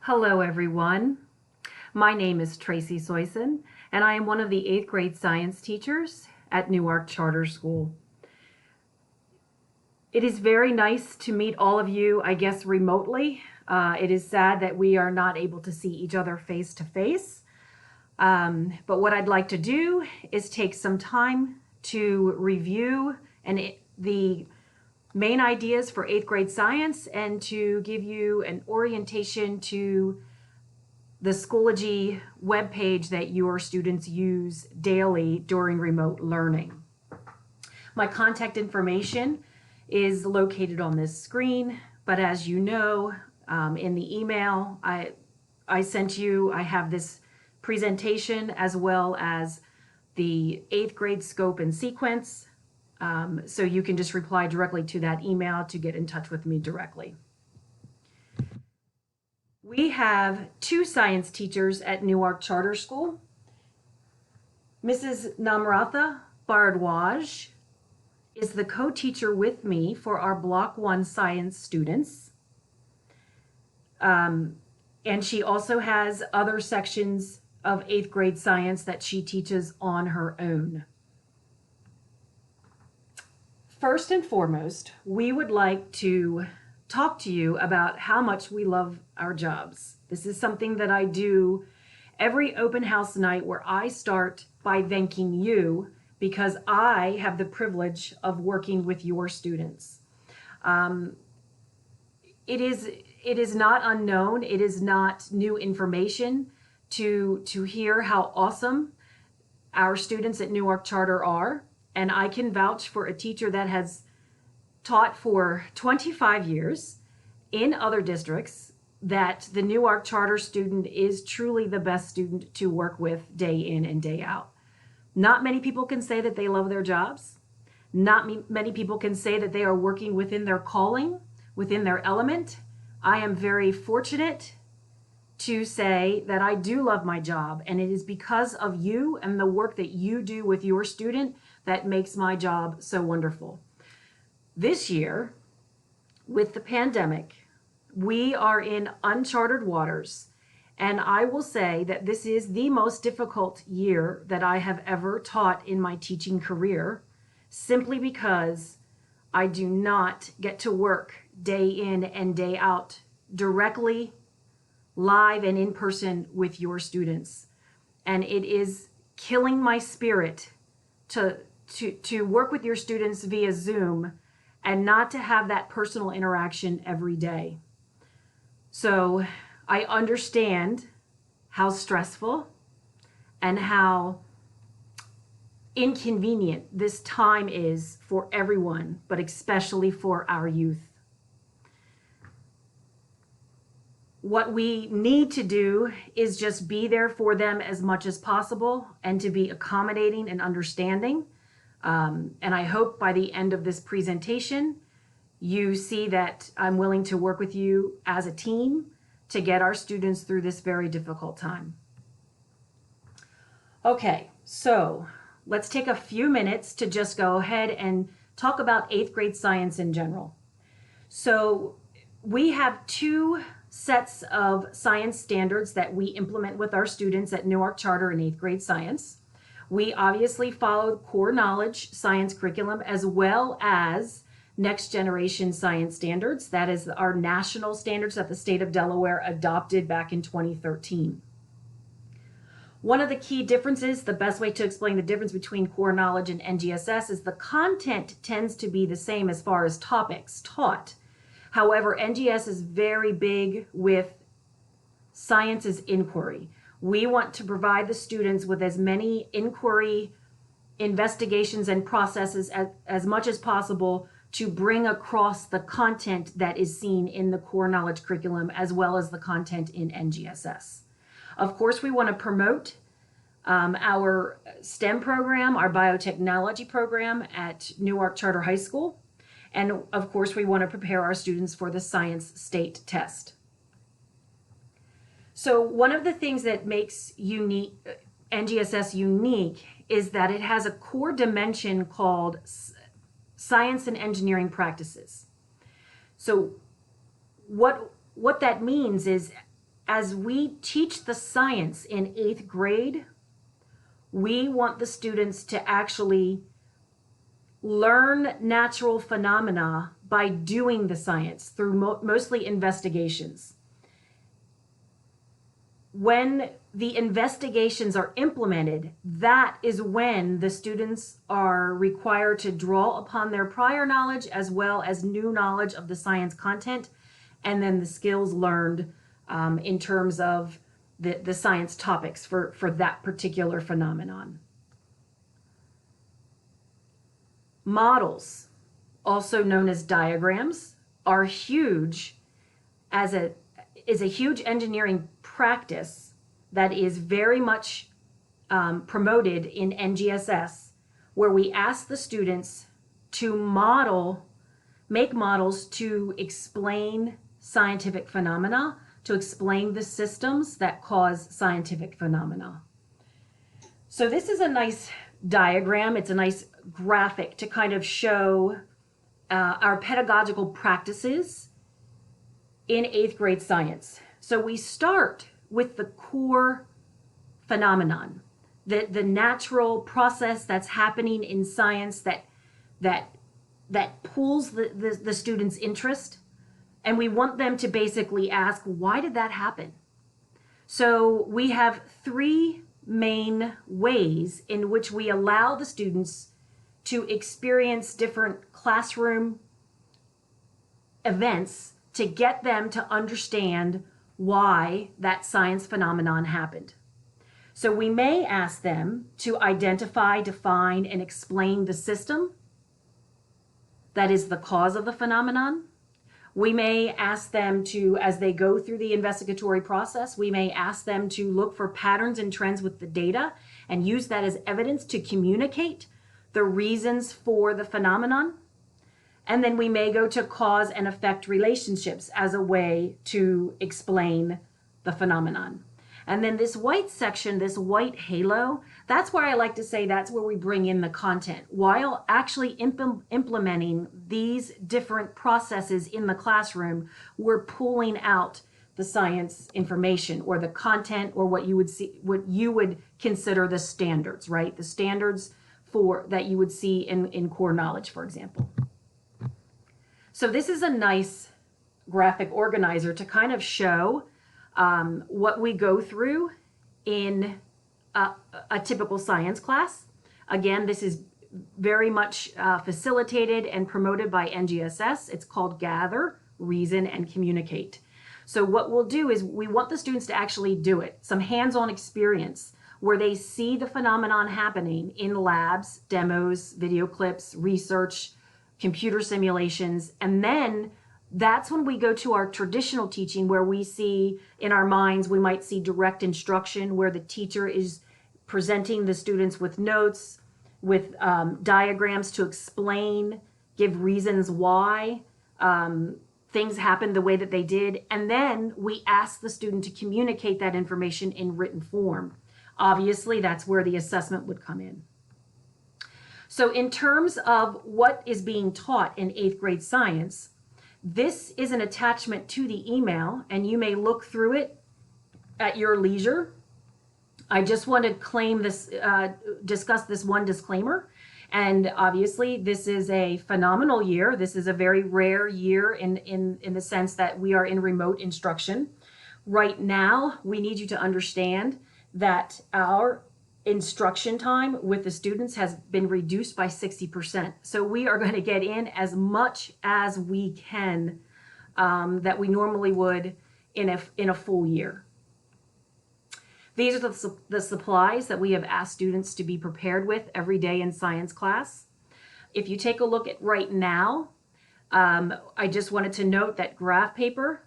Hello, everyone. My name is Tracy Soyson, and I am one of the 8th grade science teachers at Newark Charter School. It is very nice to meet all of you, I guess, remotely. It is sad that we are not able to see each other face to face. But what I'd like to do is take some time to review the main ideas for 8th grade science and to give you an orientation to the Schoology webpage that your students use daily during remote learning. My contact information is located on this screen, but as you know, in the email I sent you, I have this presentation as well as the 8th grade scope and sequence. So you can just reply directly to that email to get in touch with me directly. We have 2 science teachers at Newark Charter School. Mrs. Namratha Bharadwaj is the co-teacher with me for our Block 1 science students. And she also has other sections of 8th grade science that she teaches on her own. First and foremost, we would like to talk to you about how much we love our jobs. This is something that I do every open house night, where I start by thanking you because I have the privilege of working with your students. It is not unknown, it is not new information to hear how awesome our students at Newark Charter are. And I can vouch for a teacher that has taught for 25 years in other districts that the Newark Charter student is truly the best student to work with day in and day out. Not many people can say that they love their jobs. Not many people can say that they are working within their calling, within their element. I am very fortunate to say that I do love my job, and it is because of you and the work that you do with your student that makes my job so wonderful. This year, with the pandemic, we are in uncharted waters, and I will say that this is the most difficult year that I have ever taught in my teaching career, simply because I do not get to work day in and day out directly, live and in person with your students. And it is killing my spirit to work with your students via Zoom and not to have that personal interaction every day. So I understand how stressful and how inconvenient this time is for everyone, but especially for our youth. What we need to do is just be there for them as much as possible and to be accommodating and understanding. And I hope by the end of this presentation, you see that I'm willing to work with you as a team to get our students through this very difficult time. Okay, so let's take a few minutes to just go ahead and talk about 8th grade science in general. So we have 2 sets of science standards that we implement with our students at Newark Charter in 8th grade science. We obviously follow core knowledge science curriculum as well as next generation science standards. That is our national standards that the state of Delaware adopted back in 2013. One of the key differences, the best way to explain the difference between core knowledge and NGSS, is the content tends to be the same as far as topics taught. However, NGS is very big with science as inquiry. We want to provide the students with as many inquiry investigations and processes as much as possible to bring across the content that is seen in the core knowledge curriculum as well as the content in NGSS. Of course, we want to promote our STEM program, our biotechnology program at Newark Charter High School. And of course, we want to prepare our students for the science state test. So one of the things that makes NGSS unique is that it has a core dimension called science and engineering practices. So what that means is as we teach the science in 8th grade, we want the students to actually learn natural phenomena by doing the science through mostly investigations. When the investigations are implemented, that is when the students are required to draw upon their prior knowledge as well as new knowledge of the science content, and then the skills learned in terms of the science topics for that particular phenomenon. Models, also known as diagrams, are huge is a huge engineering practice that is very much promoted in NGSS, where we ask the students to make models to explain scientific phenomena, to explain the systems that cause scientific phenomena. So this is a nice diagram. It's a nice graphic to kind of show our pedagogical practices in 8th grade science. So we start with the core phenomenon, the natural process that's happening in science that pulls the students' interest. And we want them to basically ask, why did that happen? So we have 3 main ways in which we allow the students to experience different classroom events to get them to understand why that science phenomenon happened. So we may ask them to identify, define, and explain the system that is the cause of the phenomenon. We may ask them to, as they go through the investigatory process, we may ask them to look for patterns and trends with the data and use that as evidence to communicate the reasons for the phenomenon. And then we may go to cause and effect relationships as a way to explain the phenomenon. And then this white section, this white halo, that's where I like to say that's where we bring in the content. While actually implementing these different processes in the classroom, we're pulling out the science information or the content or what you would consider the standards, right? The standards that you would see in core knowledge, for example. So this is a nice graphic organizer to kind of show what we go through in a typical science class. Again, this is very much facilitated and promoted by NGSS. It's called Gather, Reason, and Communicate. So what we'll do is we want the students to actually do it, some hands-on experience where they see the phenomenon happening in labs, demos, video clips, research, computer simulations, and then that's when we go to our traditional teaching where we see in our minds, we might see direct instruction where the teacher is presenting the students with notes, with diagrams to explain, give reasons why things happened the way that they did. And then we ask the student to communicate that information in written form. Obviously, that's where the assessment would come in. So in terms of what is being taught in 8th grade science, this is an attachment to the email, and you may look through it at your leisure. I just want to claim this, discuss this one disclaimer. And obviously, this is a phenomenal year. This is a very rare year in the sense that we are in remote instruction. Right now, we need you to understand that our instruction time with the students has been reduced by 60%. So we are going to get in as much as we can that we normally would in a full year. These are the supplies that we have asked students to be prepared with every day in science class. If you take a look at right now, I just wanted to note that graph paper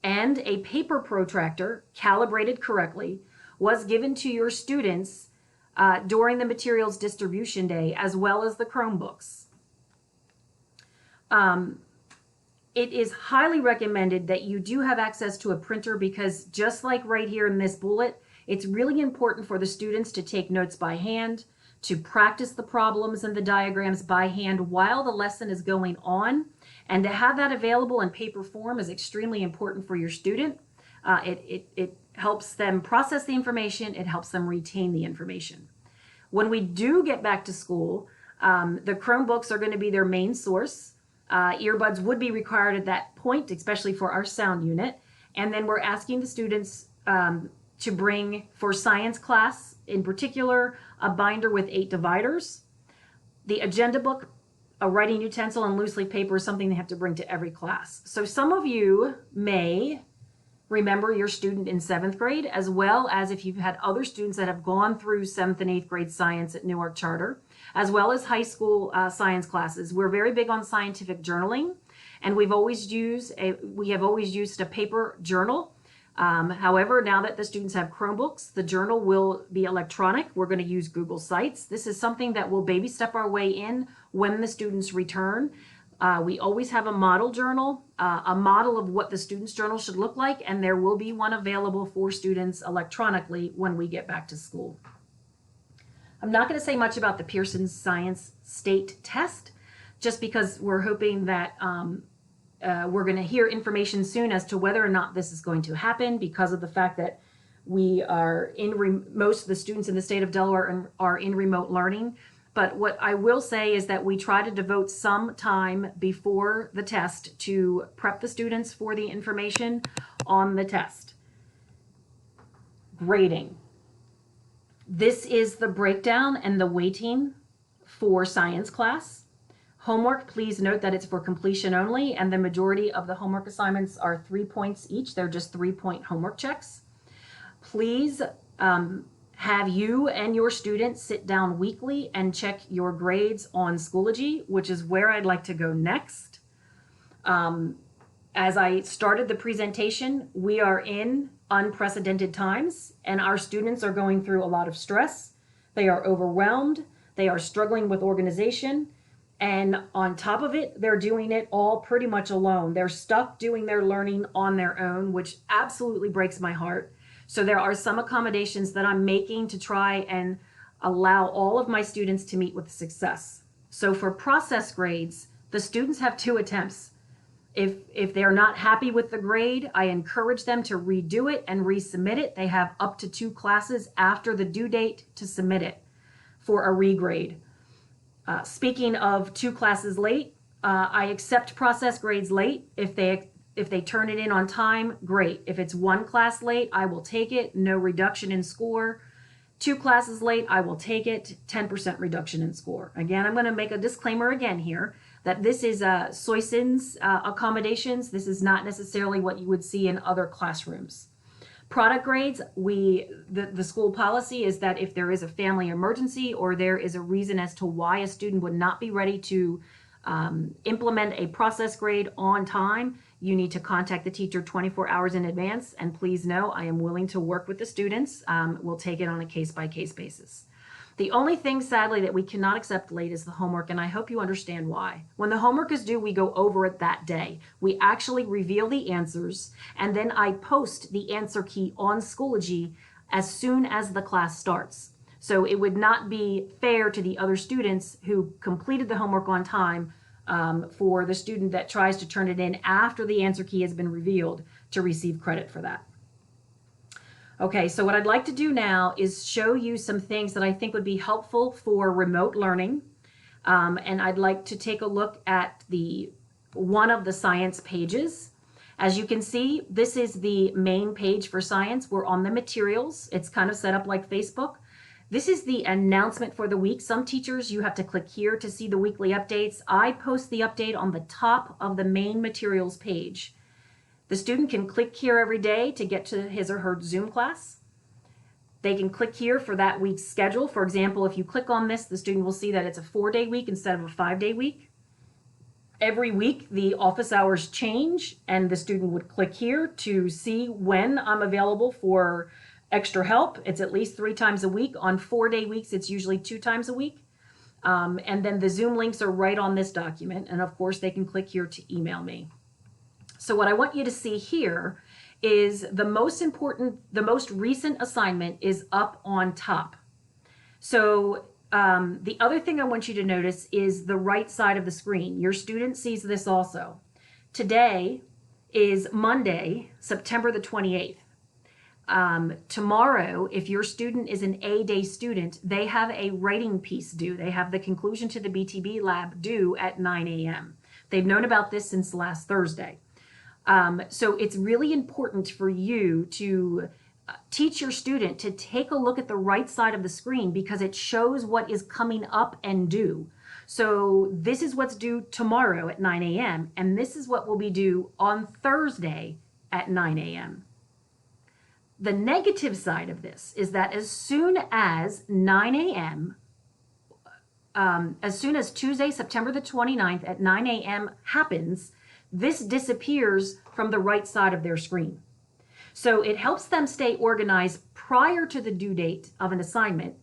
and a paper protractor calibrated correctly was given to your students during the materials distribution day, as well as the Chromebooks. It is highly recommended that you do have access to a printer because just like right here in this bullet, it's really important for the students to take notes by hand, to practice the problems and the diagrams by hand while the lesson is going on, and to have that available in paper form is extremely important for your student. It helps them process the information. It helps them retain the information. When we do get back to school, the Chromebooks are going to be their main source. Earbuds would be required at that point, especially for our sound unit. And then we're asking the students to bring, for science class in particular, a binder with 8 dividers. The agenda book, a writing utensil, and loose leaf paper is something they have to bring to every class. So some of you may remember your student in 7th grade, as well as if you've had other students that have gone through 7th and 8th grade science at Newark Charter, as well as high school science classes. We're very big on scientific journaling, and we have always used a paper journal. However, now that the students have Chromebooks, the journal will be electronic. We're going to use Google Sites. This is something that we'll baby step our way in when the students return. We always have a model journal, a model of what the student's journal should look like, and there will be one available for students electronically when we get back to school. I'm not going to say much about the Pearson Science State Test, just because we're hoping that we're going to hear information soon as to whether or not this is going to happen, because of the fact that we are most of the students in the state of Delaware are in remote learning. But what I will say is that we try to devote some time before the test to prep the students for the information on the test. Grading. This is the breakdown and the weighting for science class. Homework, please note that it's for completion only, and the majority of the homework assignments are 3 points each. They're just 3-point homework checks. Please have you and your students sit down weekly and check your grades on Schoology, which is where I'd like to go next. As I started the presentation, we are in unprecedented times, and our students are going through a lot of stress. They are overwhelmed. They are struggling with organization. And on top of it, they're doing it all pretty much alone. They're stuck doing their learning on their own, which absolutely breaks my heart. So there are some accommodations that I'm making to try and allow all of my students to meet with success. So for process grades, the students have 2 attempts. If they're not happy with the grade, I encourage them to redo it and resubmit it. They have up to 2 classes after the due date to submit it for a regrade. Speaking of 2 classes late, I accept process grades late. If they turn it in on time, great. If it's 1 class late, I will take it. No reduction in score. 2 classes late, I will take it. 10% reduction in score. Again, I'm going to make a disclaimer again here that this is Soysin's accommodations. This is not necessarily what you would see in other classrooms. Product grades, the school policy is that if there is a family emergency or there is a reason as to why a student would not be ready to implement a process grade on time, you need to contact the teacher 24 hours in advance. And please know, I am willing to work with the students. We'll take it on a case-by-case basis. The only thing, sadly, that we cannot accept late is the homework, and I hope you understand why. When the homework is due, we go over it that day. We actually reveal the answers, and then I post the answer key on Schoology as soon as the class starts. So it would not be fair to the other students who completed the homework on time for the student that tries to turn it in after the answer key has been revealed to receive credit for that. Okay, so what I'd like to do now is show you some things that I think would be helpful for remote learning. And I'd like to take a look at one of the science pages. As you can see, this is the main page for science. We're on the materials. It's kind of set up like Facebook. This is the announcement for the week. Some teachers, you have to click here to see the weekly updates. I post the update on the top of the main materials page. The student can click here every day to get to his or her Zoom class. They can click here for that week's schedule. For example, if you click on this, the student will see that it's a 4-day week instead of a 5-day week. Every week, the office hours change, and the student would click here to see when I'm available for extra help. It's at least 3 times a week. On 4-day weeks, it's usually 2 times a week. And then the Zoom links are right on this document. And of course, they can click here to email me. So what I want you to see here is the most recent assignment is up on top. So the other thing I want you to notice is the right side of the screen. Your student sees this also. Today is Monday, September the 28th. Tomorrow, if your student is an A-day student, they have a writing piece due. They have the conclusion to the BTB lab due at 9 a.m. They've known about this since last Thursday. So it's really important for you to teach your student to take a look at the right side of the screen because it shows what is coming up and due. So this is what's due tomorrow at 9 a.m. and this is what will be due on Thursday at 9 a.m. The negative side of this is that as soon as 9 a.m., as soon as Tuesday, September the 29th at 9 a.m. happens, this disappears from the right side of their screen. So it helps them stay organized prior to the due date of an assignment.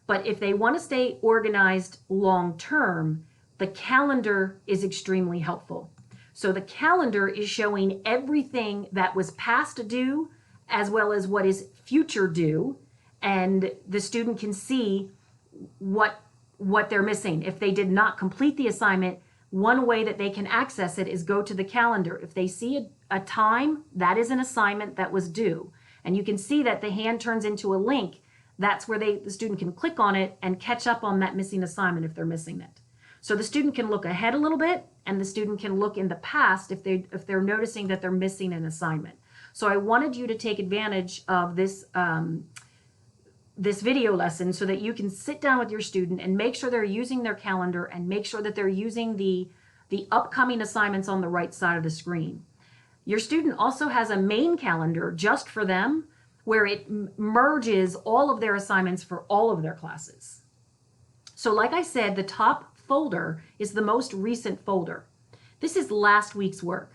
But if they want to stay organized long term, the calendar is extremely helpful. So the calendar is showing everything that was past due as well as what is future due. And the student can see what they're missing. If they did not complete the assignment, one way that they can access it is go to the calendar. If they see a time, that is an assignment that was due. And you can see that the hand turns into a link. That's where the student can click on it and catch up on that missing assignment if they're missing it. So the student can look ahead a little bit and the student can look in the past if they're noticing that they're missing an assignment. So I wanted you to take advantage of this this video lesson so that you can sit down with your student and make sure they're using their calendar and make sure that they're using the upcoming assignments on the right side of the screen. Your student also has a main calendar just for them where it merges all of their assignments for all of their classes. So like I said, the top folder is the most recent folder. This is last week's work.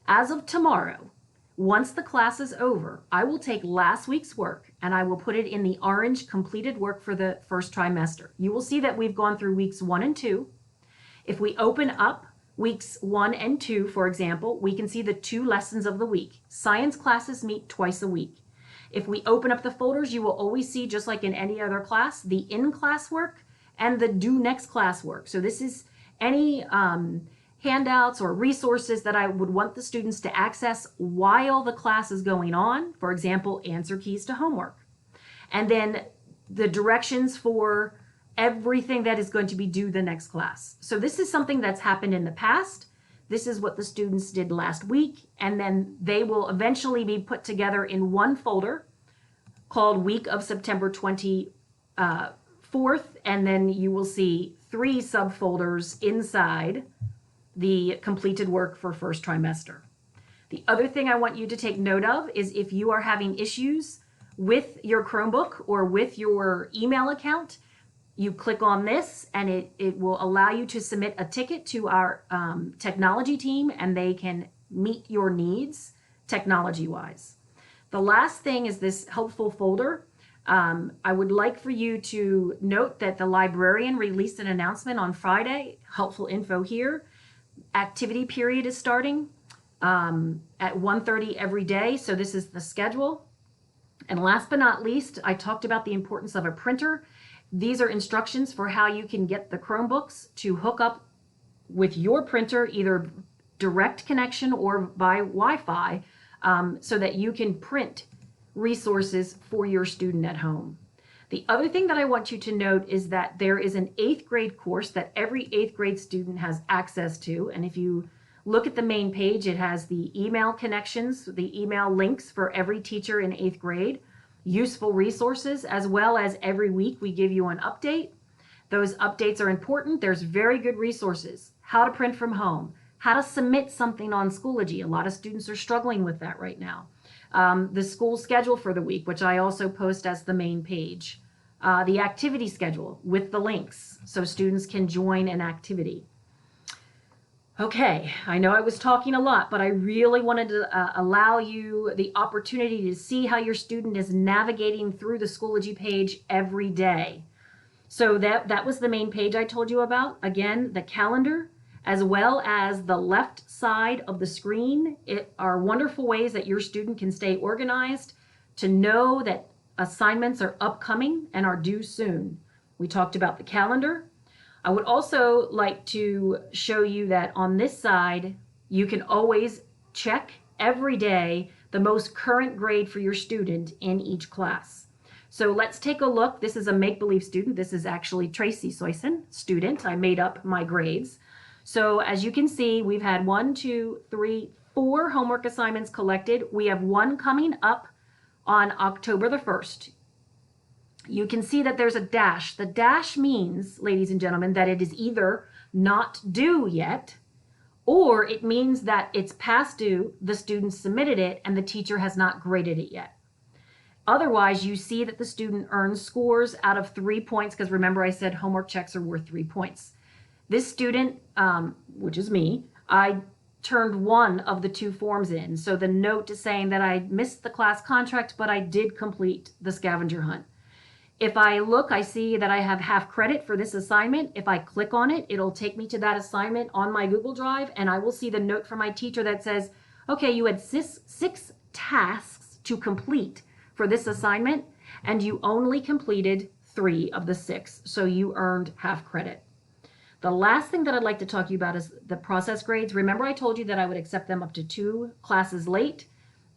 As of tomorrow, once the class is over, I will take last week's work and I will put it in the orange completed work for the first trimester. You will see that we've gone through weeks 1 and 2. If we open up weeks 1 and 2, for example, we can see the 2 lessons of the week. Science classes meet twice a week. If we open up the folders, you will always see, just like in any other class, the in-class work and the due next class work. So this is any handouts or resources that I would want the students to access while the class is going on. For example, answer keys to homework. And then the directions for everything that is going to be due the next class. So this is something that's happened in the past. This is what the students did last week. And then they will eventually be put together in one folder called Week of September 24th. And then you will see 3 subfolders inside the completed work for first trimester. The other thing I want you to take note of is if you are having issues with your Chromebook or with your email account, you click on this and it will allow you to submit a ticket to our technology team and they can meet your needs technology-wise. The last thing is this helpful folder. I would like for you to note that the librarian released an announcement on Friday, helpful info here. Activity period is starting at 1:30 every day. So this is the schedule. And last but not least, I talked about the importance of a printer. These are instructions for how you can get the Chromebooks to hook up with your printer, either direct connection or by Wi-Fi, so that you can print resources for your student at home. The other thing that I want you to note is that there is an 8th grade course that every 8th grade student has access to. And if you look at the main page, it has the email connections, the email links for every teacher in 8th grade, useful resources, as well as every week we give you an update. Those updates are important. There's very good resources. How to print from home, how to submit something on Schoology. A lot of students are struggling with that right now. The school schedule for the week, which I also post as the main page. The activity schedule with the links so students can join an activity. Okay, I know I was talking a lot, but I really wanted to allow you the opportunity to see how your student is navigating through the Schoology page every day. So that was the main page I told you about. Again, the calendar, as well as the left side of the screen. It are wonderful ways that your student can stay organized, to know that assignments are upcoming and are due soon. We talked about the calendar. I would also like to show you that on this side, you can always check every day the most current grade for your student in each class. So let's take a look. This is a make-believe student. This is actually Tracy Soyson, student. I made up my grades. So as you can see, we've had 1, 2, 3, 4 homework assignments collected. We have one coming up on October the 1st. You can see that there's a dash. The dash means, ladies and gentlemen, that it is either not due yet, or it means that it's past due, the student submitted it, and the teacher has not graded it yet. Otherwise, you see that the student earns scores out of 3 points, because remember I said homework checks are worth 3 points. This student, which is me, I turned one of the 2 forms in. So the note is saying that I missed the class contract, but I did complete the scavenger hunt. If I look, I see that I have half credit for this assignment. If I click on it, it'll take me to that assignment on my Google Drive, and I will see the note from my teacher that says, okay, you had 6 tasks to complete for this assignment, and you only completed 3 of the 6, so you earned half credit. The last thing that I'd like to talk to you about is the process grades. Remember I told you that I would accept them up to 2 classes late,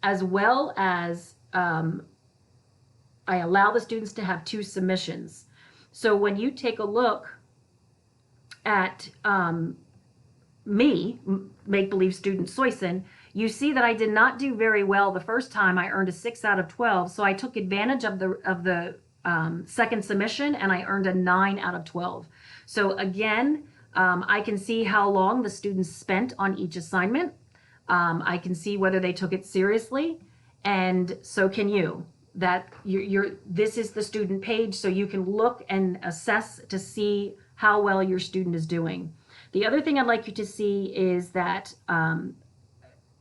as well as I allow the students to have 2 submissions. So when you take a look at me, make-believe student Soyson, you see that I did not do very well the first time. I earned a 6 out of 12, so I took advantage of the second submission, and I earned a 9 out of 12. So again, I can see how long the students spent on each assignment. I can see whether they took it seriously, and so can you. This is the student page, so you can look and assess to see how well your student is doing. The other thing I'd like you to see is that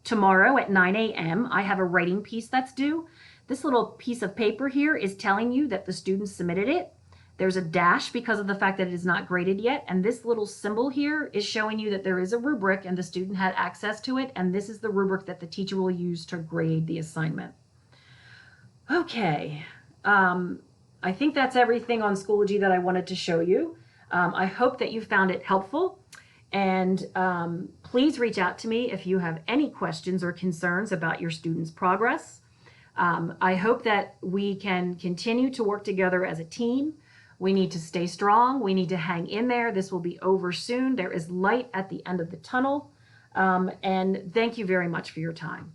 tomorrow at 9 a.m. I have a writing piece that's due. This little piece of paper here is telling you that the student submitted it. There's a dash because of the fact that it is not graded yet, and this little symbol here is showing you that there is a rubric and the student had access to it, and this is the rubric that the teacher will use to grade the assignment. Okay, I think that's everything on Schoology that I wanted to show you. I hope that you found it helpful, and please reach out to me if you have any questions or concerns about your students' progress. I hope that we can continue to work together as a team. We need to stay strong. We need to hang in there. This will be over soon. There is light at the end of the tunnel. And thank you very much for your time.